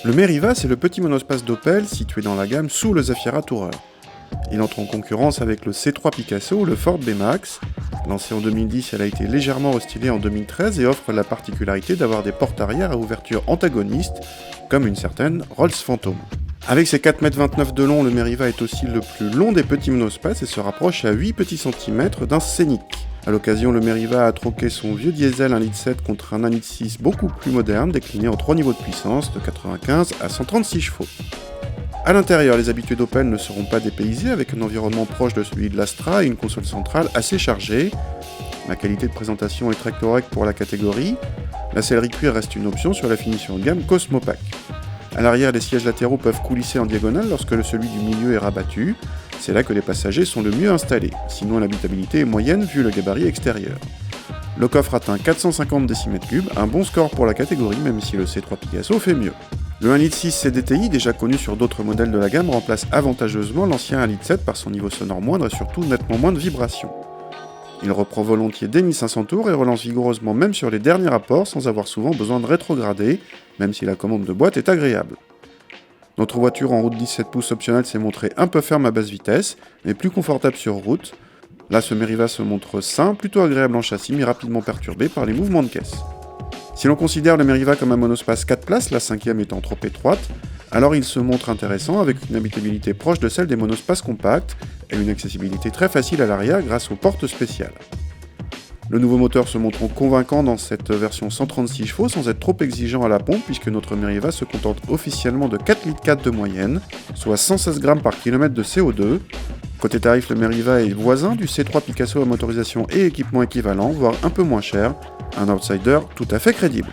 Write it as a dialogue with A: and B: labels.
A: Le Meriva, c'est le petit monospace d'Opel situé dans la gamme sous le Zafira Tourer. Il entre en concurrence avec le C3 Picasso ou le Ford B-Max. Lancée en 2010, elle a été légèrement restylée en 2013 et offre la particularité d'avoir des portes arrière à ouverture antagoniste, comme une certaine Rolls Phantom. Avec ses 4,29 m de long, le Meriva est aussi le plus long des petits monospaces et se rapproche à 8 petits centimètres d'un Scénic. A l'occasion, le Meriva a troqué son vieux diesel 1,7 litre contre un 1,6 litre beaucoup plus moderne, décliné en 3 niveaux de puissance, de 95 à 136 chevaux. A l'intérieur, les habitués d'Opel ne seront pas dépaysés avec un environnement proche de celui de l'Astra et une console centrale assez chargée. La qualité de présentation est très correcte pour la catégorie. La sellerie cuir reste une option sur la finition de gamme Cosmopack. A l'arrière, les sièges latéraux peuvent coulisser en diagonale lorsque celui du milieu est rabattu. C'est là que les passagers sont le mieux installés, sinon l'habitabilité est moyenne vu le gabarit extérieur. Le coffre atteint 450 décimètres cubes, un bon score pour la catégorie même si le C3 Picasso fait mieux. Le 1,6 litre CDTI, déjà connu sur d'autres modèles de la gamme, remplace avantageusement l'ancien 1,7 litre par son niveau sonore moindre et surtout nettement moins de vibrations. Il reprend volontiers dès 1500 tours et relance vigoureusement même sur les derniers rapports sans avoir souvent besoin de rétrograder, même si la commande de boîte est agréable. Notre voiture en route 17 pouces optionnelle s'est montrée un peu ferme à basse vitesse, mais plus confortable sur route. Là, ce Meriva se montre sain, plutôt agréable en châssis, mais rapidement perturbé par les mouvements de caisse. Si l'on considère le Meriva comme un monospace 4 places, la cinquième étant trop étroite, alors il se montre intéressant avec une habitabilité proche de celle des monospaces compacts et une accessibilité très facile à l'arrière grâce aux portes spéciales. Le nouveau moteur se montre convaincant dans cette version 136 chevaux sans être trop exigeant à la pompe puisque notre Meriva se contente officiellement de 4,4 litres de moyenne, soit 116 grammes par kilomètre de CO2. Côté tarif, le Meriva est voisin du C3 Picasso à motorisation et équipement équivalent, voire un peu moins cher, un outsider tout à fait crédible.